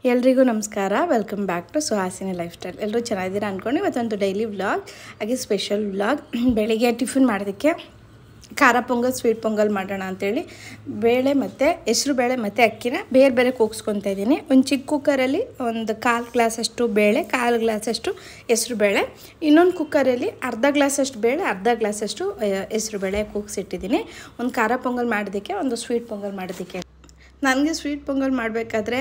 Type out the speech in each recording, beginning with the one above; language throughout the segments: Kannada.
ಎಲ್ರಿಗೂ ನಮಸ್ಕಾರ. Welcome back to Suhasini lifestyle. ಎಲ್ಲರೂ ಚೆನ್ನಾಗಿದ್ದೀರಾ ಅಂದ್ಕೊಂಡು ಇವತ್ತೊಂದು ಡೈಲಿ ವ್ಲಾಗ್ ಹಾಗೆ ಸ್ಪೆಷಲ್ ವ್ಲಾಗ್. ಬೆಳಿಗ್ಗೆ ಟಿಫಿನ್ ಮಾಡೋದಕ್ಕೆ ಖಾರ ಪೊಂಗಲ್ ಸ್ವೀಟ್ ಪೊಂಗಲ್ ಮಾಡೋಣ ಅಂಥೇಳಿ ಬೇಳೆ ಮತ್ತು ಹೆಸ್ರು ಬೇಳೆ ಮತ್ತು ಅಕ್ಕಿನ ಬೇರೆ ಬೇರೆ ಕೂಗಿಸ್ಕೊತಾ ಇದ್ದೀನಿ. ಒಂದು ಚಿಕ್ಕ ಕುಕ್ಕರಲ್ಲಿ ಒಂದು 1/4 ಗ್ಲಾಸಷ್ಟು ಬೇಳೆ, 1/4 ಗ್ಲಾಸಷ್ಟು ಹೆಸ್ರು ಬೇಳೆ, ಇನ್ನೊಂದು ಕುಕ್ಕರಲ್ಲಿ ಅರ್ಧ ಗ್ಲಾಸಷ್ಟು ಬೇಳೆ, ಅರ್ಧ ಗ್ಲಾಸಷ್ಟು ಹೆಸ್ರು ಬೇಳೆ ಕೂಗಿಸಿಟ್ಟಿದ್ದೀನಿ. ಒಂದು ಖಾರ ಪೊಂಗಲ್ ಮಾಡೋದಕ್ಕೆ, ಒಂದು ಸ್ವೀಟ್ ಪೊಂಗಲ್ ಮಾಡೋದಕ್ಕೆ. ನನಗೆ ಸ್ವೀಟ್ ಪೊಂಗಲ್ ಮಾಡಬೇಕಾದ್ರೆ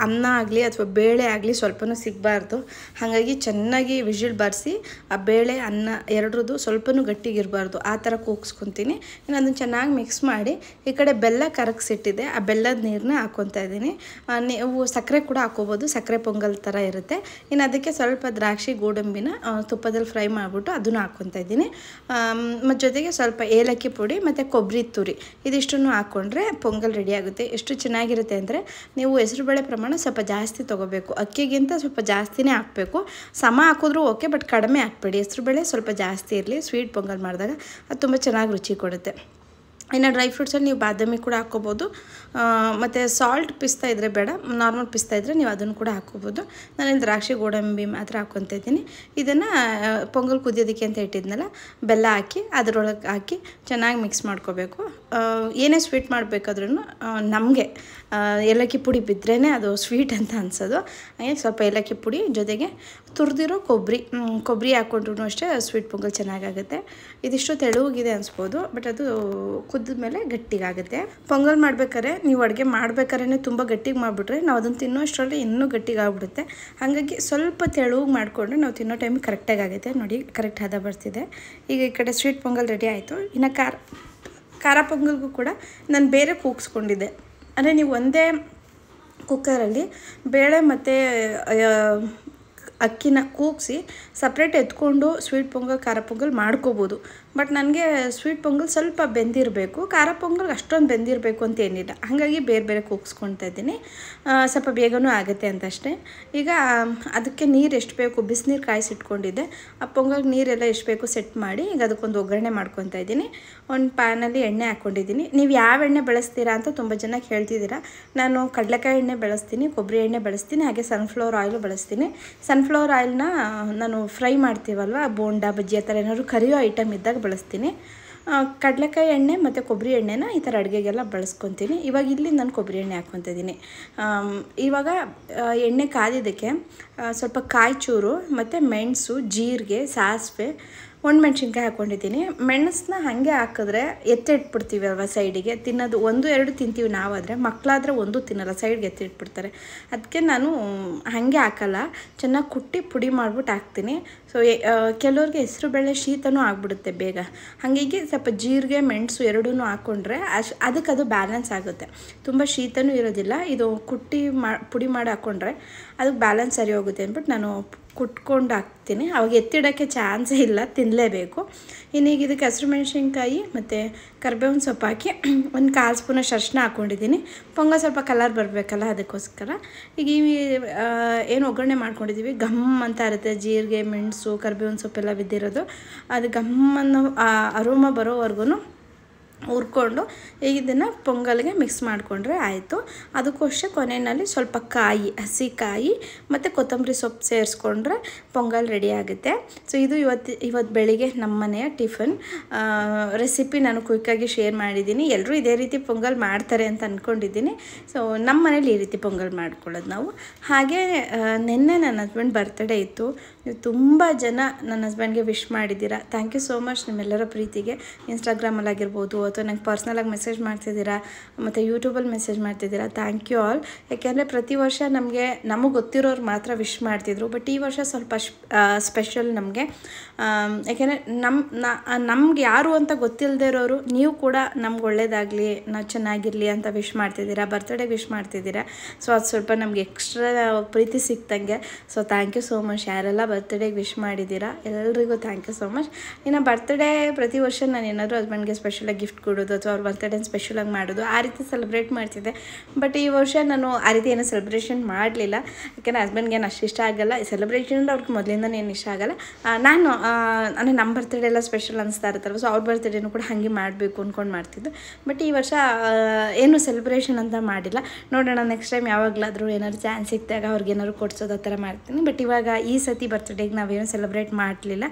ಅನ್ನ ಆಗಲಿ ಅಥವಾ ಬೇಳೆ ಆಗಲಿ ಸ್ವಲ್ಪನೂ ಸಿಗಬಾರ್ದು. ಹಾಗಾಗಿ ಚೆನ್ನಾಗಿ ವಿಜಿಲ್ ಬಾರಿಸಿ ಆ ಬೇಳೆ ಅನ್ನ ಎರಡರದ್ದು ಸ್ವಲ್ಪನೂ ಗಟ್ಟಿಗಿರಬಾರ್ದು, ಆ ಥರ ಕೂಗಿಸ್ಕೊತೀನಿ. ಇನ್ನು ಅದನ್ನು ಚೆನ್ನಾಗಿ ಮಿಕ್ಸ್ ಮಾಡಿ ಈ ಕಡೆ ಬೆಲ್ಲ ಕರಗಿಸಿಟ್ಟಿದೆ, ಆ ಬೆಲ್ಲದ ನೀರನ್ನ ಹಾಕ್ಕೊತಾ ಇದ್ದೀನಿ. ನೀವು ಸಕ್ಕರೆ ಕೂಡ ಹಾಕ್ಕೋಬೋದು, ಸಕ್ಕರೆ ಪೊಂಗಲ್ ಥರ ಇರುತ್ತೆ. ಇನ್ನು ಅದಕ್ಕೆ ಸ್ವಲ್ಪ ದ್ರಾಕ್ಷಿ ಗೋಡಂಬಿನ ತುಪ್ಪದಲ್ಲಿ ಫ್ರೈ ಮಾಡಿಬಿಟ್ಟು ಅದನ್ನು ಹಾಕ್ಕೊತಾ ಇದ್ದೀನಿ. ಮತ್ತು ಜೊತೆಗೆ ಸ್ವಲ್ಪ ಏಲಕ್ಕಿ ಪುಡಿ ಮತ್ತು ಕೊಬ್ಬರಿ ತುರಿ ಇದಿಷ್ಟನ್ನು ಹಾಕ್ಕೊಂಡ್ರೆ ಪೊಂಗಲ್ ರೆಡಿ ಆಗುತ್ತೆ. ಎಷ್ಟು ಚೆನ್ನಾಗಿರುತ್ತೆ ಅಂದರೆ, ನೀವು ಹೆಸರುಬೇಳೆ ಪ್ರಮಾಣ ಸ್ವಲ್ಪ ಜಾಸ್ತಿ ತೊಗೋಬೇಕು, ಅಕ್ಕಿಗಿಂತ ಸ್ವಲ್ಪ ಜಾಸ್ತಿನೇ ಹಾಕಬೇಕು. ಸಮ ಹಾಕಿದ್ರೂ ಓಕೆ, ಬಟ್ ಕಡಿಮೆ ಹಾಕ್ಬೇಡಿ. ಹೆಸರುಬೇಳೆ ಸ್ವಲ್ಪ ಜಾಸ್ತಿ ಇರಲಿ, ಸ್ವೀಟ್ ಪೊಂಗಲ್ ಮಾಡಿದಾಗ ಅದು ತುಂಬ ಚೆನ್ನಾಗಿ ರುಚಿ ಕೊಡುತ್ತೆ. ಇನ್ನು ಡ್ರೈ ಫ್ರೂಟ್ಸಲ್ಲಿ ನೀವು ಬಾದಾಮಿ ಕೂಡ ಹಾಕ್ಕೋಬೋದು, ಮತ್ತು ಸಾಲ್ಟ್ ಪಿಸ್ತಾ ಇದ್ದರೆ ಬೇಡ, ನಾರ್ಮಲ್ ಪಿಸ್ತಾ ಇದ್ದರೆ ನೀವು ಅದನ್ನು ಕೂಡ ಹಾಕ್ಕೋಬೋದು. ನಾನೇನು ದ್ರಾಕ್ಷಿ ಗೋಡಂಬಿ ಮಾತ್ರ ಹಾಕ್ಕೊತಾ ಇದ್ದೀನಿ. ಇದನ್ನು ಪೊಂಗಲ್ ಕುದಿಯೋದಕ್ಕೆ ಅಂತ ಇಟ್ಟಿದ್ನಲ್ಲ, ಬೆಲ್ಲ ಹಾಕಿ ಅದರೊಳಗೆ ಹಾಕಿ ಚೆನ್ನಾಗಿ ಮಿಕ್ಸ್ ಮಾಡ್ಕೋಬೇಕು. ಏನೇ ಸ್ವೀಟ್ ಮಾಡಬೇಕಾದ್ರೂ ನಮಗೆ ಏಲಕ್ಕಿ ಪುಡಿ ಬಿದ್ರೇ ಅದು ಸ್ವೀಟ್ ಅಂತ ಅನ್ಸೋದು. ಹಾಗೆ ಸ್ವಲ್ಪ ಏಲಕ್ಕಿ ಪುಡಿ ಜೊತೆಗೆ ತುರಿದಿರೋ ಕೊಬ್ಬರಿ ಹಾಕ್ಕೊಂಡ್ರು ಅಷ್ಟೇ ಸ್ವೀಟ್ ಪೊಂಗಲ್ ಚೆನ್ನಾಗಾಗುತ್ತೆ. ಇದಿಷ್ಟು ತೆಳುವಾಗಿದೆ ಅನಿಸ್ಬೋದು, ಬಟ್ ಅದು ಕುದ್ದ ಮೇಲೆ ಗಟ್ಟಿಗಾಗುತ್ತೆ. ಪೊಂಗಲ್ ಮಾಡ್ಬೇಕಾದ್ರೆ ನೀವು ಅಡುಗೆ ಮಾಡ್ಬೇಕಾದ್ರೆ ತುಂಬ ಗಟ್ಟಿಗೆ ಮಾಡಿಬಿಟ್ರೆ ನಾವು ಅದನ್ನು ತಿನ್ನೋ ಅಷ್ಟರಲ್ಲಿ ಇನ್ನೂ ಗಟ್ಟಿಗಾಗ್ಬಿಡುತ್ತೆ. ಹಾಗಾಗಿ ಸ್ವಲ್ಪ ತೆಳುವಾಗಿ ಮಾಡಿಕೊಂಡ್ರೆ ನಾವು ತಿನ್ನೋ ಟೈಮಿಗೆ ಕರೆಕ್ಟಾಗಿ ಆಗುತ್ತೆ. ನೋಡಿ, ಕರೆಕ್ಟ್ ಹದ ಬರ್ತಿದೆ. ಈಗ ಈ ಕಡೆ ಸ್ವೀಟ್ ಪೊಂಗಲ್ ರೆಡಿ ಆಯಿತು. ಇನ್ನು ಖಾರ ಪೊಂಗಲ್ಗೂ ಕೂಡ ನಾನು ಬೇರೆ ಕೂಗಿಸ್ಕೊಂಡಿದ್ದೆ. ಅಂದರೆ ನೀವು ಒಂದೇ ಕುಕ್ಕರಲ್ಲಿ ಬೇಳೆ ಮತ್ತು ಅಕ್ಕಿನ ಕೂಗಿಸಿ ಸಪ್ರೇಟ್ ಎತ್ಕೊಂಡು ಸ್ವೀಟ್ ಪೊಂಗಲ್ ಖಾರ ಪೊಂಗಲ್ ಮಾಡ್ಕೋಬೋದು. ಬಟ್ ನನಗೆ ಸ್ವೀಟ್ ಪೊಂಗಲ್ ಸ್ವಲ್ಪ ಬೆಂದಿರಬೇಕು, ಖಾರ ಪೊಂಗಲ್ ಅಷ್ಟೊಂದು ಬೆಂದಿರಬೇಕು ಅಂತ ಏನಿಲ್ಲ. ಹಾಗಾಗಿ ಬೇರೆ ಬೇರೆ ಕೂಗಿಸ್ಕೊಳ್ತಾ ಇದ್ದೀನಿ, ಸ್ವಲ್ಪ ಬೇಗನೂ ಆಗುತ್ತೆ ಅಂತ ಅಷ್ಟೇ. ಈಗ ಅದಕ್ಕೆ ನೀರು ಎಷ್ಟು ಬೇಕು ಬಿಸಿನೀರು ಕಾಯಿಸಿಟ್ಕೊಂಡಿದ್ದೆ, ಆ ಪೊಂಗಲ್ ನೀರೆಲ್ಲ ಎಷ್ಟು ಬೇಕು ಸೆಟ್ ಮಾಡಿ ಈಗ ಅದಕ್ಕೊಂದು ಒಗ್ಗರಣೆ ಮಾಡ್ಕೊತಾ ಇದ್ದೀನಿ. ಒಂದು ಪ್ಯಾನಲ್ಲಿ ಎಣ್ಣೆ ಹಾಕ್ಕೊಂಡಿದ್ದೀನಿ. ನೀವು ಯಾವ ಎಣ್ಣೆ ಬಳಸ್ತೀರಾ ಅಂತ ತುಂಬ ಜನ ಕೇಳ್ತಿದ್ದೀರಾ. ನಾನು ಕಡಲೆಕಾಯಿ ಎಣ್ಣೆ ಬಳಸ್ತೀನಿ, ಕೊಬ್ಬರಿ ಎಣ್ಣೆ ಬಳಸ್ತೀನಿ, ಹಾಗೆ ಸನ್ಫ್ಲವರ್ ಆಯಿಲು ಬಳಸ್ತೀನಿ. ಸನ್ಫ್ಲವರ್ ಆಯಿಲ್ನ ನಾನು ಫ್ರೈ ಮಾಡ್ತೀವಲ್ವ, ಬೋಂಡ ಬಜ್ಜಿ ಆ ಥರ ಏನಾದ್ರು ಕರಿಯೋ ಐಟಮ್ ಇದ್ದಾಗ ಬಳಸ್ತೀನಿ. ಕಡಲೆಕಾಯಿ ಎಣ್ಣೆ ಮತ್ತು ಕೊಬ್ಬರಿ ಎಣ್ಣೆನ ಈ ಥರ ಅಡುಗೆಗೆಲ್ಲ ಬಳಸ್ಕೊತೀನಿ. ಇವಾಗ ಇಲ್ಲಿ ನಾನು ಕೊಬ್ಬರಿ ಎಣ್ಣೆ ಹಾಕ್ಕೊತಾ ಇದ್ದೀನಿ. ಇವಾಗ ಎಣ್ಣೆ ಕಾದಿದ್ದಕ್ಕೆ ಸ್ವಲ್ಪ ಕಾಯಿ ಚೂರು ಮತ್ತು ಮೆಣಸು, ಜೀರಿಗೆ, ಸಾಸಿವೆ, ಒಣಮೆಣ್ಸಿನ್ಕಾಯಿ ಹಾಕ್ಕೊಂಡಿದ್ದೀನಿ. ಮೆಣಸನ್ನ ಹಾಗೆ ಹಾಕಿದ್ರೆ ಎತ್ತಿಟ್ಬಿಡ್ತೀವಿ ಅಲ್ವ ಸೈಡಿಗೆ, ತಿನ್ನೋದು 1-2 ತಿಂತೀವಿ ನಾವಾದರೆ, ಮಕ್ಕಳಾದರೆ ಒಂದು ತಿನ್ನಲ್ಲ, ಸೈಡ್ಗೆ ಎತ್ತಿಟ್ಬಿಡ್ತಾರೆ. ಅದಕ್ಕೆ ನಾನು ಹಾಗೆ ಹಾಕಲ್ಲ, ಚೆನ್ನಾಗಿ ಕುಟ್ಟಿ ಪುಡಿ ಮಾಡಿಬಿಟ್ಟು ಹಾಕ್ತೀನಿ. ಸೊ ಕೆಲವ್ರಿಗೆ ಹೆಸರು ಬೇಳೆ ಶೀತನೂ ಆಗಿಬಿಡುತ್ತೆ ಬೇಗ. ಹಾಗಾಗಿ ಸ್ವಲ್ಪ ಜೀರಿಗೆ ಮೆಣಸು ಎರಡೂ ಹಾಕ್ಕೊಂಡ್ರೆ ಅದಕ್ಕೆ ಅದು ಬ್ಯಾಲೆನ್ಸ್ ಆಗುತ್ತೆ. ತುಂಬ ಶೀತನೂ ಇರೋದಿಲ್ಲ. ಇದು ಕುಟ್ಟಿ ಪುಡಿ ಮಾಡಿ ಹಾಕ್ಕೊಂಡ್ರೆ ಅದಕ್ಕೆ ಬ್ಯಾಲೆನ್ಸ್ ಸರಿ ಹೋಗುತ್ತೆ ಅಂದ್ಬಿಟ್ಟು ನಾನು ಕುಟ್ಕೊಂಡು ಹಾಕ್ತೀನಿ. ಅವಾಗ ಎತ್ತಿಡೋಕ್ಕೆ ಚಾನ್ಸೇ ಇಲ್ಲ, ತಿನ್ನಲೇಬೇಕು. ಇನ್ನೀಗ ಇದಕ್ಕೆ ಹಸಿರು ಮೆಣಸಿನ್ಕಾಯಿ ಮತ್ತು ಕರಿಬೇವಿನ ಸೊಪ್ಪು ಹಾಕಿ ಒಂದು 1/4 ಸ್ಪೂನಷ್ಟು ಅರಿಶಿನ ಹಾಕ್ಕೊಂಡಿದ್ದೀನಿ. ಪೊಂಗಲ್ ಸ್ವಲ್ಪ ಕಲರ್ ಬರಬೇಕಲ್ಲ, ಅದಕ್ಕೋಸ್ಕರ. ಈಗ ಏನು ಒಗ್ಗರಣೆ ಮಾಡ್ಕೊಂಡಿದ್ದೀವಿ, ಘಮ್ ಅಂತ ಇರುತ್ತೆ, ಜೀರಿಗೆ ಮೆಣಸು ಕರಿಬೇವಿನ ಸೊಪ್ಪೆಲ್ಲ ಬಿದ್ದಿರೋದು, ಅದು ಘಮ್ಮನ್ನು ಅರೋಮ ಬರೋವರೆಗೂ ಹುರ್ಕೊಂಡು ಈಗ ಇದನ್ನು ಪೊಂಗಲ್ಗೆ ಮಿಕ್ಸ್ ಮಾಡಿಕೊಂಡ್ರೆ ಆಯಿತು. ಅದಕ್ಕೂ ಅಷ್ಟೇ ಕೊನೆಯಲ್ಲಿ ಸ್ವಲ್ಪ ಹಸಿ ಕಾಯಿ ಮತ್ತು ಕೊತ್ತಂಬರಿ ಸೊಪ್ಪು ಸೇರಿಸ್ಕೊಂಡ್ರೆ ಪೊಂಗಲ್ ರೆಡಿ ಆಗುತ್ತೆ. ಸೊ ಇದು ಇವತ್ತು ಬೆಳಿಗ್ಗೆ ನಮ್ಮ ಮನೆಯ ಟಿಫನ್ ರೆಸಿಪಿ ನಾನು ಕ್ವಿಕ್ಕಾಗಿ ಶೇರ್ ಮಾಡಿದ್ದೀನಿ. ಎಲ್ಲರೂ ಇದೇ ರೀತಿ ಪೊಂಗಲ್ ಮಾಡ್ತಾರೆ ಅಂತ ಅಂದ್ಕೊಂಡಿದ್ದೀನಿ. ಸೊ ನಮ್ಮ ಮನೇಲಿ ಈ ರೀತಿ ಪೊಂಗಲ್ ಮಾಡ್ಕೊಳ್ಳೋದು ನಾವು. ಹಾಗೆ ನಿನ್ನೆ ನನ್ನ ಹಸ್ಬೆಂಡ್ ಬರ್ತ್ಡೇ ಇತ್ತು. ನೀವು ತುಂಬ ಜನ ನನ್ನ ಹಸ್ಬೆಂಡ್ಗೆ ವಿಶ್ ಮಾಡಿದ್ದೀರಾ. ಥ್ಯಾಂಕ್ ಯು ಸೋ ಮಚ್ ನಿಮ್ಮೆಲ್ಲರ ಪ್ರೀತಿಗೆ. ಇನ್ಸ್ಟಾಗ್ರಾಮಲ್ಲಾಗಿರ್ಬೋದು ಅಥವಾ ನಂಗೆ ಪರ್ಸ್ನಲಾಗಿ ಮೆಸೇಜ್ ಮಾಡ್ತಿದ್ದೀರಾ ಮತ್ತು ಯೂಟ್ಯೂಬಲ್ಲಿ ಮೆಸೇಜ್ ಮಾಡ್ತಿದ್ದೀರಾ. Thank you all. ಯಾಕೆಂದರೆ ಪ್ರತಿ ವರ್ಷ ನಮಗೆ ಗೊತ್ತಿರೋರು ಮಾತ್ರ ವಿಶ್ ಮಾಡ್ತಿದ್ರು, ಬಟ್ ಈ ವರ್ಷ ಸ್ವಲ್ಪ ಸ್ಪೆಷಲ್ ನಮಗೆ. ಯಾಕೆಂದರೆ ನಮ್ಗೆ ಯಾರು ಅಂತ ಗೊತ್ತಿಲ್ಲದೆ ಇರೋರು ನೀವು ಕೂಡ ನಮ್ಗೆ ಒಳ್ಳೇದಾಗಲಿ, ನಾವು ಚೆನ್ನಾಗಿರಲಿ ಅಂತ ವಿಶ್ ಮಾಡ್ತಿದ್ದೀರಾ, ಬರ್ತ್ಡೇ ವಿಶ್ ಮಾಡ್ತಿದ್ದೀರಾ. ಸೊ ಅದು ಸ್ವಲ್ಪ ನಮಗೆ ಎಕ್ಸ್ಟ್ರಾ ಪ್ರೀತಿ ಸಿಕ್ತಂಗೆ. So thank you so much. ಯಾರೆಲ್ಲ ಬರ್ತ್ಡೇಗೆ ವಿಶ್ ಮಾಡಿದ್ದೀರಾ ಎಲ್ರಿಗೂ ಥ್ಯಾಂಕ್ ಯು ಸೋ ಮಚ್. ಇನ್ನು ಬರ್ತ್ಡೇ ಪ್ರತಿ ವರ್ಷ ನಾನು ಏನಾದರೂ ಹಸ್ಬೆಂಡ್ಗೆ ಸ್ಪೆಷಲಾಗಿ ಗಿಫ್ಟ್ ಗಿಫ್ಟ್ ಕೊಡೋದು ಅಥವಾ ಅವ್ರ ಬರ್ತ್ಡೇನ ಸ್ಪೆಷಲಾಗಿ ಮಾಡೋದು ಆ ರೀತಿ ಸೆಲೆಬ್ರೇಟ್ ಮಾಡ್ತಿದ್ದೆ. ಬಟ್ ಈ ವರ್ಷ ನಾನು ಆ ರೀತಿ ಏನೂ ಸೆಲೆಬ್ರೇಷನ್ ಮಾಡಲಿಲ್ಲ. ಯಾಕೆಂದರೆ ಹಸ್ಬೆಂಡ್ಗೆ ಏನು ಅಷ್ಟು ಇಷ್ಟ ಆಗಲ್ಲ ಸೆಲೆಬ್ರೇಷನ್, ಅವ್ರಿಗೆ ಮೊದಲಿಂದನೇ ಏನು ಇಷ್ಟ ಆಗಲ್ಲ. ನಾನು ಅಂದರೆ ನಮ್ಮ ಬರ್ತ್ಡೇ ಎಲ್ಲ ಸ್ಪೆಷಲ್ ಅನಿಸ್ತಾ ಇರ್ತಾರಲ್ಲ, ಸೊ ಅವ್ರ ಬರ್ತ್ಡೇನೂ ಕೂಡ ಹಾಗೆ ಮಾಡಬೇಕು ಅಂದ್ಕೊಂಡು ಮಾಡ್ತಿದ್ದು. ಬಟ್ ಈ ವರ್ಷ ಏನು ಸೆಲೆಬ್ರೇಷನ್ ಅಂತ ಮಾಡಿಲ್ಲ. ನೋಡೋಣ ನೆಕ್ಸ್ಟ್ ಟೈಮ್ ಯಾವಾಗಲಾದರೂ ಏನಾದ್ರು ಚಾನ್ಸ್ ಸಿಕ್ಕಿದಾಗ ಅವ್ರಿಗೆ ಏನಾದ್ರು ಕೊಡ್ಸೋದು ಆ ಥರ ಮಾಡ್ತೀನಿ. ಬಟ್ ಇವಾಗ ಈ ಸತಿ ಬರ್ತ್ಡೇಗೆ ನಾವೇನು ಸೆಲೆಬ್ರೇಟ್ ಮಾಡಲಿಲ್ಲ.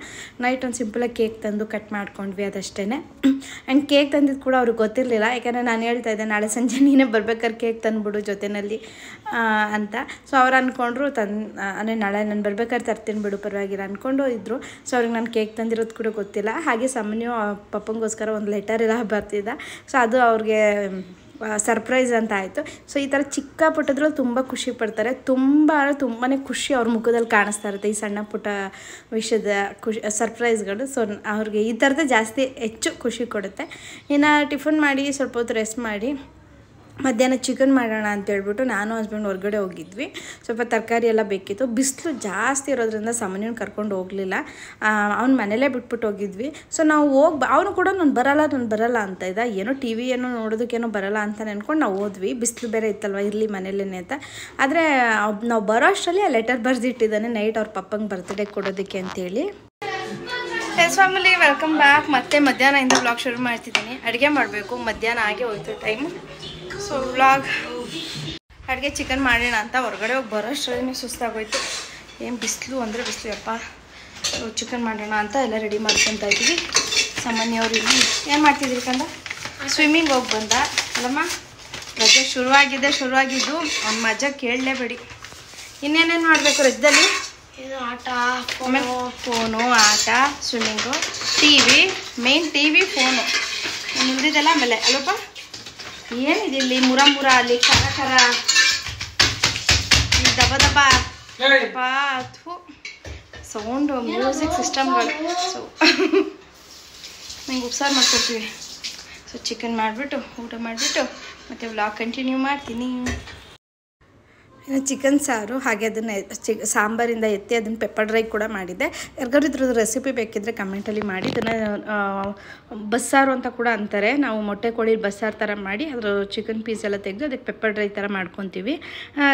ನೈಟ್ ಒಂದು ಸಿಂಪಲಾಗಿ ಕೇಕ್ ತಂದು ಕಟ್ ಮಾಡ್ಕೊಂಡ್ವಿ ಅದಷ್ಟೇ. ಆ್ಯಂಡ್ ಕೇಕ್ ತಂದಿದ್ದು ಕೂಡ ಅವ್ರಿಗೆ ಗೊತ್ತಿರಲಿಲ್ಲ. ಯಾಕಂದರೆ ನಾನು ಹೇಳ್ತಾ ಇದ್ದೆ ನಾಳೆ ಸಂಜೆ ನೀನೇ ಬರ್ಬೇಕಾದ್ರೆ ಕೇಕ್ ತಂದುಬಿಡು ಜೊತೆಯಲ್ಲಿ ಅಂತ. ಸೊ ಅವ್ರು ಅಂದ್ಕೊಂಡ್ರು ಅಂದರೆ ನಾಳೆ ನಾನು ಬರ್ಬೇಕಾದ್ರೆ ತರ್ತೀನಿ ಬಿಡು ಪರವಾಗಿಲ್ಲ ಅಂದ್ಕೊಂಡು ಇದ್ದರು. ಸೊ ಅವ್ರಿಗೆ ನಾನು ಕೇಕ್ ತಂದಿರೋದು ಕೂಡ ಗೊತ್ತಿಲ್ಲ. ಹಾಗೆ ಸಾಮಾನ್ಯ ಪಪ್ಪಂಗೋಸ್ಕರ ಒಂದು ಲೆಟರ್ ಎಲ್ಲ ಬರ್ತಿದ್ದ. ಸೊ ಅದು ಅವ್ರಿಗೆ ಸರ್ಪ್ರೈಸ್ ಅಂತ ಆಯಿತು. ಸೊ ಈ ಥರ ಚಿಕ್ಕ ಪುಟ್ಟದ್ರಲ್ಲಿ ತುಂಬ ಖುಷಿ ಪಡ್ತಾರೆ. ತುಂಬಾ ಖುಷಿ ಅವ್ರ ಮುಖದಲ್ಲಿ ಕಾಣಿಸ್ತಾ ಇರುತ್ತೆ ಈ ಸಣ್ಣ ಪುಟ್ಟ ವಿಷಯದ ಸರ್ಪ್ರೈಸ್ಗಳು. ಸೊ ಅವ್ರಿಗೆ ಈ ಥರದ್ದು ಜಾಸ್ತಿ ಹೆಚ್ಚು ಖುಷಿ ಕೊಡುತ್ತೆ. ಇನ್ನು ಟಿಫನ್ ಮಾಡಿ ಸ್ವಲ್ಪ ಹೊತ್ತು ರೆಸ್ಟ್ ಮಾಡಿ ಮಧ್ಯಾಹ್ನ ಚಿಕನ್ ಮಾಡೋಣ ಅಂತೇಳ್ಬಿಟ್ಟು ನಾನು ಹಸ್ಬೆಂಡ್ ಹೊರಗಡೆ ಹೋಗಿದ್ವಿ. ಸ್ವಲ್ಪ ತರಕಾರಿ ಎಲ್ಲ ಬೇಕಿತ್ತು. ಬಿಸಿಲು ಜಾಸ್ತಿ ಇರೋದ್ರಿಂದ ಸಾಮಾನ್ಯನ ಕರ್ಕೊಂಡು ಹೋಗಲಿಲ್ಲ. ಅವ್ನ ಮನೇಲೇ ಬಿಟ್ಬಿಟ್ಟು ಹೋಗಿದ್ವಿ. ಸೊ ನಾವು ಅವನು ಕೂಡ ನಾನು ಬರಲ್ಲ ಅಂತ ಇದ್ದ. ಏನೋ ಟಿ ವಿ ಏನೋ ನೋಡೋದಕ್ಕೇನೋ ಬರಲ್ಲ ಅಂತ ನೆನ್ಕೊಂಡು ನಾವು ಹೋದ್ವಿ. ಬಿಸಿಲು ಬೇರೆ ಇತ್ತಲ್ವ, ಇರಲಿ ಮನೇಲೇ ಅಂತ. ಆದರೆ ನಾವು ಬರೋ ಅಷ್ಟರಲ್ಲಿ ಆ ಲೆಟರ್ ಬರೆದಿಟ್ಟಿದ್ದಾನೆ ನೈಟ್ ಅವ್ರ ಪಪ್ಪಂಗೆ ಬರ್ತ್ಡೇ ಕೊಡೋದಕ್ಕೆ ಅಂತೇಳಿ. Family welcome back. ಮತ್ತೆ ಮಧ್ಯಾಹ್ನದಿಂದ ವ್ಲಾಗ್ ಶುರು ಮಾಡ್ತಿದ್ದೀನಿ. ಅಡುಗೆ ಮಾಡಬೇಕು. ಮಧ್ಯಾಹ್ನ ಆಗೇ ಹೋಯ್ತು ಟೈಮು. ಸೊ ವ್ಲಾಗ್ ಅಡುಗೆ ಚಿಕನ್ ಮಾಡೋಣ ಅಂತ ಹೊರಗಡೆ ಹೋಗಿ ಬರೋಷ್ಟರಲ್ಲಿ ಸುಸ್ತಾಗೋಯ್ತು. ಏನು ಬಿಸಿಲು ಅಂದರೆ ಬಿಸಿಲು ಯಪ್ಪ. ಸೊ ಚಿಕನ್ ಮಾಡೋಣ ಅಂತ ಎಲ್ಲ ರೆಡಿ ಮಾಡ್ಕೊತಾ ಇದ್ದೀವಿ. ಸಾಮಾನ್ಯವ್ರು ಇಲ್ಲಿ ಏನು ಮಾಡ್ತಿದ್ರಿ ಕಂದ? ಸ್ವಿಮ್ಮಿಂಗ್ ಹೋಗಿ ಬಂದ ಅಲ್ಲಮ್ಮ. ರಜೆ ಶುರುವಾಗಿದ್ದು ಅವ್ನ ಮಜಾ ಕೇಳಲೇಬೇಡಿ. ಇನ್ನೇನೇನು ಮಾಡಬೇಕು ರಜದಲ್ಲಿ? ಆಟ, ಫೋನು, ಆಟ, swimming, T V, main T V, phone ಮುಂದಿದೆಲ್ಲ ಆಮೇಲೆ ಅಲ್ಲಪ್ಪ. ಏನಿದೆ ಇಲ್ಲಿ ಮುರ ಅಲ್ಲಿ ಕರ ದಬ ಸೌಂಡು ಮ್ಯೂಸಿಕ್ ಸಿಸ್ಟಮ್ಗಳು. ಸೊ ನಂಗೆ ಉಪ್ಸಾರು ಮಾಡ್ಕೊಡ್ತೀವಿ. ಸೊ ಚಿಕನ್ ಮಾಡಿಬಿಟ್ಟು ಊಟ ಮಾಡಿಬಿಟ್ಟು ಮತ್ತು ವ್ಲಾಗ್ ಕಂಟಿನ್ಯೂ ಮಾಡ್ತೀನಿ. ಇನ್ನು ಚಿಕನ್ ಸಾರು ಹಾಗೆ ಅದನ್ನು ಸಾಂಬಾರಿಂದ ಎತ್ತಿ ಅದನ್ನು ಪೆಪ್ಪರ್ ಡ್ರೈ ಕೂಡ ಮಾಡಿದ್ದೆ. ಯಾರಿಗಾದ್ರು ಇದ್ರದ್ದು ರೆಸಿಪಿ ಬೇಕಿದ್ದರೆ ಕಮೆಂಟಲ್ಲಿ ಮಾಡಿ. ಇದನ್ನು ಬಸ್ಸಾರು ಅಂತ ಕೂಡ ಅಂತಾರೆ. ನಾವು ಮೊಟ್ಟೆ ಕೋಳಿ ಬಸ್ಸಾರು ಥರ ಮಾಡಿ ಅದ್ರ ಚಿಕನ್ ಪೀಸ್ ಎಲ್ಲ ತೆಗೆದು ಅದಕ್ಕೆ ಪೆಪ್ಪರ್ ಡ್ರೈ ಥರ ಮಾಡ್ಕೊತೀವಿ.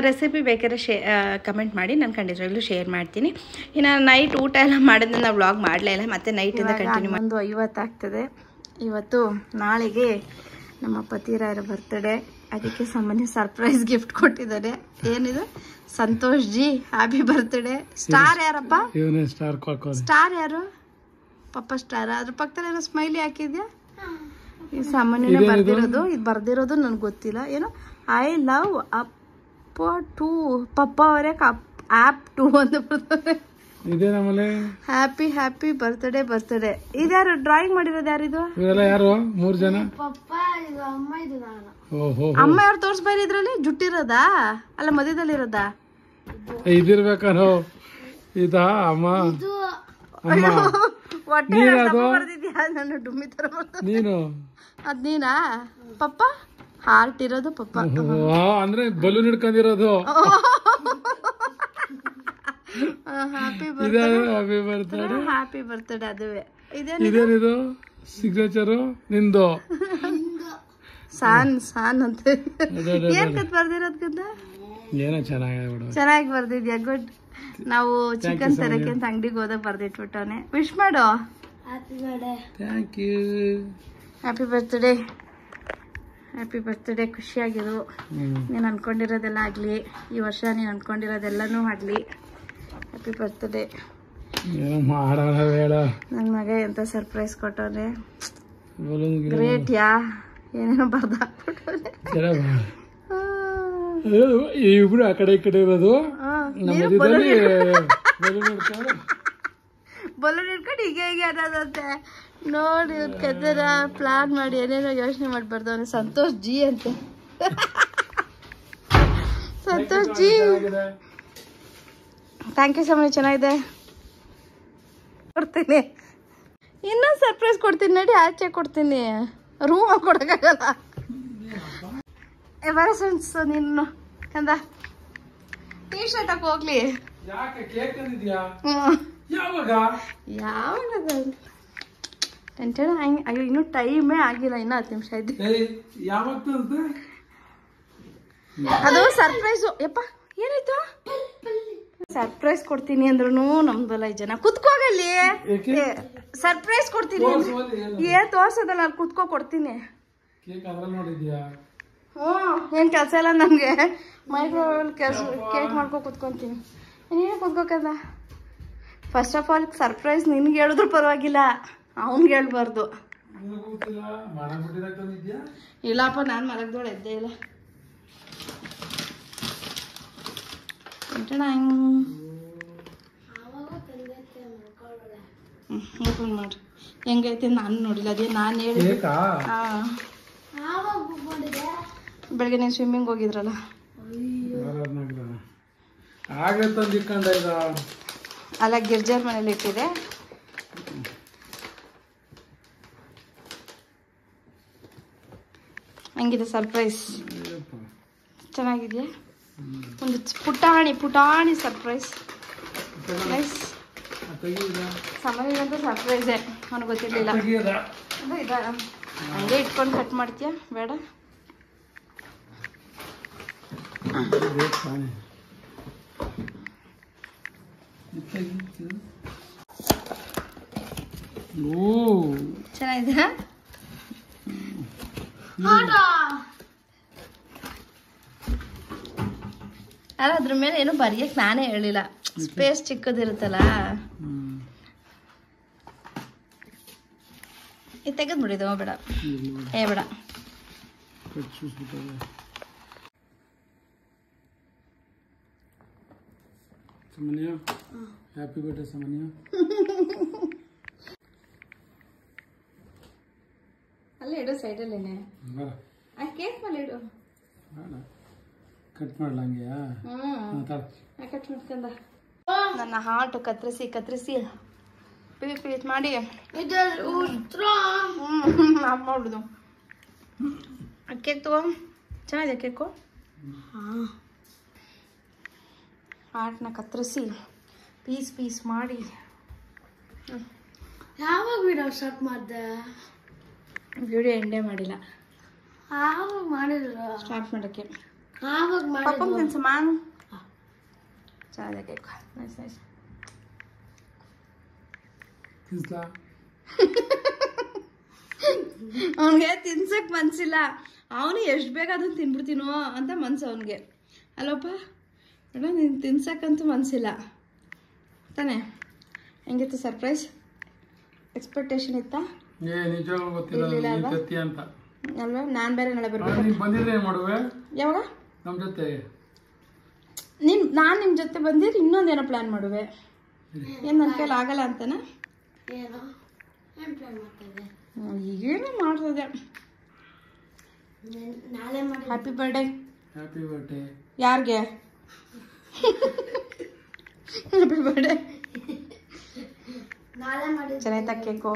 ರೆಸಿಪಿ ಬೇಕಾದ್ರೆ ಕಮೆಂಟ್ ಮಾಡಿ, ನಾನು ಖಂಡಿತವಾಗ್ಲೂ ಶೇರ್ ಮಾಡ್ತೀನಿ. ಇನ್ನು ನೈಟ್ ಊಟ ಎಲ್ಲ ಮಾಡಿದ್ರೆ ನಾವು ವ್ಲಾಗ್ ಮಾಡಲೇ ಇಲ್ಲ. ಮತ್ತು ನೈಟಿಂದ ಕಂಟಿನ್ಯೂ ಮಾಡಿ 1:50 ಆಗ್ತದೆ. ಇವತ್ತು ನಾಳೆಗೆ ನಮ್ಮ ಪತಿರಾಯರ ಬರ್ತ್ಡೇ. ಅದಕ್ಕೆ ಸಾಮಾನ್ಯ ಸರ್ಪ್ರೈಸ್ ಗಿಫ್ಟ್ ಕೊಟ್ಟಿದ್ದಾರೆ. ಏನಿದು? Santosh G happy birthday. Star ಯಾರಪ್ಪ? ಸ್ಟಾರ್ ಯಾರು? ಪಪ್ಪ ಸ್ಟಾರ್. ಅದ್ರ ಪಕ್ಕದಲ್ಲಿ ಏನೋ ಸ್ಮೈಲಿ ಹಾಕಿದ್ಯಾ? ಈ ಸಾಮಾನ್ಯನೇ ಬರ್ದಿರೋದು. ಇದು ಬರ್ದಿರೋದು ನನಗೆ ಗೊತ್ತಿಲ್ಲ. ಏನು ಐ ಲವ್ ಅಪ್ಪ ಟು ಪಪ್ಪ ಅವರೇ ಆಪ್ ಟು ಅಂತ ಬರ್ತಾರೆ. ಹ್ಯಾಪಿ ಹ್ಯಾಪಿ ಬರ್ತ್ಡೇ ಇದ್ಯಾರು ಡ್ರಾಯಿಂಗ್ ಮಾಡಿರೋದು? ಯಾರಿದು? ಯಾರು? 3 ಜನ. ಅಮ್ಮ ಯಾರು ತೋರ್ಸ್ಬಾರಿ? ಇದ್ರಲ್ಲಿ ಜುಟ್ಟಿರೋದಾ ಅಲ್ಲ ಮಧ್ಯದಲ್ಲಿ ಇರೋದಾ? ಇದಿರ್ಬೇಕಾರೋ ಇದಾ ಅಮ್ಮ? ಬರ್ದಿದ್ಯಾ? ನಾನು ಡುಮ್ಮಿ ತರ ನೀನು ಅದ್ ನೀನಾ? ಪಪ್ಪ ಹಾರ್ಟ್ ಇರೋದು ಪಪ್ಪ ಅಂದ್ರೆ ಬಲೂನ್ ಹಿಡ್ಕೊಂಡಿರೋದು. ಹ್ಯಾಪಿ ಬರ್ತ್ಡೇ ಅದುವೇ. ಇದೇನಿದು ಸಿಗ್ನೇಚರು ನಿಂದು? ಸಾನ್ ಅಂತ ಏನ್ ಕತ್ ಬರ್ದಿರೋದ್ಕಿಂತ ಏನೋ ಚೆನ್ನಾಗಿ ಬರ್ದಿದ್ಯಾ. ಗುಡ್. ನಾವು ಚಿಕನ್ ತರಕ್ಕೆ ಅಂತ ಅಂಗಡಿಗೆ ಹೋದಾಗ ಬರ್ದಿಟ್ಬಿಟ್ಟವನೆ. ವಿಶ್ ಮಾಡು. Thank you. Happy birthday. ಖುಷಿಯಾಗಿರು. ನೀನು ಅನ್ಕೊಂಡಿರೋದೆಲ್ಲ ಆಗ್ಲಿ. ಈ ವರ್ಷ ನೀನು ಅನ್ಕೊಂಡಿರೋದೆಲ್ಲನೂ ಆಗ್ಲಿ. Happy birthday. ನನ್ನ ಮಗ ಎಂತ ಸರ್ಪ್ರೈಸ್ ಕೊಟ್ಟವ್ರೆ. ಗ್ರೇಟ್ ಯಾ. ಏನೇನೋ ಬರ್ದ ಹಾಕ್ಬಿಟ್ಟವ್ರೆ. ಇಬ್ರು ಆ ಕಡೆ ಈ ಕಡೆ ಇರೋದು. ಬಲೂನ್ ಹಿಡ್ಕೊಂಡು ಹೀಗೆ ಅನ್ನೋದಂತೆ ನೋಡಿ. ಕೆದ್ದರ ಪ್ಲಾನ್ ಮಾಡಿ ಏನೇನೋ ಯೋಚನೆ ಮಾಡ್ಬಾರ್ದು. ಅವನು ಸಂತೋಷ್ ಜಿ ಅಂತೆ. Santosh ji thank you so much. ಚೆನ್ನಾಗಿದೆ. ಕೊಡ್ತೀನಿ ಇನ್ನೊಂದು ಸರ್ಪ್ರೈಸ್ ಕೊಡ್ತೀನಿ. ನಡಿ ಆಚೆ ಕೊಡ್ತೀನಿ. ರೂಮ್ ಕೊಡಕ್ಕಾಗಲ್ಲ. ಎವರಸೆನ್ಸ್ ನಿನ್ನ ಕಂದ ಟೀ ಶರ್ಟ್ ಹಾಕಿ ಹೋಗ್ಲಿ. ಯಾವಾಗ ಟೆನ್ಷನ್ ಹಂಗೆ ಇನ್ನೂ ಟೈಮೇ ಆಗಿಲ್ಲ, ಇನ್ನೂ 10 ನಿಮಿಷ ಇದೆ. ಅದು ಸರ್ಪ್ರೈಸು. ಯಪ್ಪ ಏನಾಯ್ತು? ಸರ್ಪ್ರೈಸ್ ಕೊಡ್ತೀನಿ ಅಂದ್ರೂ ನಮ್ದಲ್ಲ ಈ ಜನ. ಕುತ್ಕೋಗಲ್ಲಿ, ಸರ್ಪ್ರೈಸ್ ಕೊಡ್ತೀನಿ. ಏನ್ ತೋರ್ಸದಲ್ಲ, ಅಲ್ಲಿ ಕುತ್ಕೋ ಕೊಡ್ತೀನಿ. ಏನ್ ಕೆಲಸ ಇಲ್ಲ ನಮ್ಗೆ. ಮೈಕ್ರೋವೇವ್ ಕೆಲಸ ಕೇಕ್ ಮಾಡ್ಕೊ ಕುತ್ಕೊಂತೀನಿ. ನೀನೇ ಕುತ್ಕೋಕಲ್ಲ. ಫಸ್ಟ್ ಆಫ್ ಆಲ್ ಸರ್ಪ್ರೈಸ್ ನಿನ್ಗೆ ಹೇಳಿದ್ರು ಪರವಾಗಿಲ್ಲ, ಅವನ್ಗೆ ಹೇಳ್ಬಾರ್ದು. ಇಲ್ಲಪ್ಪ, ನಾನು ಮಲಗ್ದೋಳೆ, ಎದ್ದೇ ಇಲ್ಲ. ಓಪನ್ ಮಾಡಿ ಹೆಂಗೈತೆ ನಾನು ನೋಡಿಲ್ಲ. ಅದೇ ನಾನು ಹೇಳಿ. ಬೆಳಗ್ಗೆ ನೀನು ಸ್ವಿಮ್ಮಿಂಗ್ ಹೋಗಿದ್ರಲ್ಲ, ಅಲ್ಲ ಗಿರ್ಜಾರ್ ಮನೇಲಿ ಇಟ್ಟಿದೆ. ಹಂಗಿದೆ ಸರ್ಪ್ರೈಸ್. ಚೆನ್ನಾಗಿದೆಯಾ? ಒಂದು ಪುಟಾಣಿ ಸರ್ಪ್ರೈಸ್. ನೈಸ್. ಸಾಮಾನ್ಯಂತೂ ಸರ್ಪ್ರೈಸೇ, ನನಗೆ ಗೊತ್ತಿರಲಿಲ್ಲ. ಹಂಗೆ ಇಟ್ಕೊಂಡು ಕಟ್ ಮಾಡ್ತೀಯ? ಬೇಡ. ಚೆನ್ನಾಗಿದೆ. ಅಲ್ಲ ಅದ್ರ ಮೇಲೆ ಏನು ಬರೆಯಕ್ಕೆ ನಾನೇ ಹೇಳಿಲ್ಲ, ಸ್ಪೇಸ್ ಚಿಕ್ಕದಿರುತ್ತಲ್ಲ. ಇದು ತೆಗೆದ್ಬಿಡಿದು. ಬೇಡ ಬೇಡ. ಹ್ಯಾಪಿ ಬರ್ಡೇ ಸಮನ್ಯ. ಅಲ್ಲೇ ಇಡು, ಸೈಡಲ್ಲೇನೆ. ಆ ಕೇಕ್ ಮೇಲೆ ಇಡು. ಕಟ್ ಮಾಡ್ಲಂಗೆ. ಕಟ್ ಮಾಡ್ಕೊಂಡ ನನ್ನ ಹಾರ್ಟ್ ಕತ್ರಿಸಿ ಪೀಸ್ ಮಾಡಿ ಮಾಡುದು. ಕೇಕ್ ತಗೋ. ಚೆನ್ನಾಗಿದೆ ಕೇಕು. ಹಾರ್ಟ್ನ ಕತ್ತರಿಸಿ ಪೀಸ್ ಮಾಡಿ. ಯಾವಾಗ ವಿಡಿಯೋ ಸ್ಟಾರ್ಟ್ ಮಾಡಿದೆ? ವಿಡಿಯೋ ಎಂಡೇ ಮಾಡಿಲ್ಲ. ಆವಾಗ ಮಾಡಿಲ್ಲ ಸ್ಟಾರ್ಟ್ ಮಾಡೋಕ್ಕೆ. ಆವಾಗ ಪಾಪಂ ತಿನ್ಸಮ್ಮ. ಚೆನ್ನಾಗಿದೆ ಕೇಕ್. ನೈಸ್. ಅವನಿಗೆ ತಿನ್ಸಕ್ ಮನ್ಸಿಲ್ಲ. ಅವನು ಎಷ್ಟು ಬೇಗ ಅದನ್ನು ತಿನ್ಬಿಡ್ತೀನೋ ಅಂತ ಮನ್ಸು ಅವನಿಗೆ. ಅಲ್ಲಪ್ಪ ಬೇಡ, ನೀನು ತಿನ್ಸಕ್ಕಂತೂ ಮನ್ಸಿಲ್ಲ ತಾನೇ. ಹೆಂಗಿತ್ತು ಸರ್ಪ್ರೈಸ್? ಎಕ್ಸ್ಪೆಕ್ಟೇಷನ್ ಇತ್ತಾ? ಅಲ್ವಾ? ನಾನು ಬೇರೆ ನಾಳೆ ಬರ್ಬೇಕು. ಯಾವಾಗ? ನಾನು ನಿಮ್ಮ ಜೊತೆ ಬಂದಿರಿ ಇನ್ನೊಂದೇನೋ ಪ್ಲಾನ್ ಮಾಡುವೆ. ಏನು ನನ್ನ ಕೈಲಿ ಆಗಲ್ಲ ಅಂತನಾ? ಈಗೇನು ಮಾಡ್ತದೆ. Happy birthday. ಯಾರಿಗೆ? Happy birthday. ಚೆನ್ನಾಯ್ತಾ ಕೇಕು?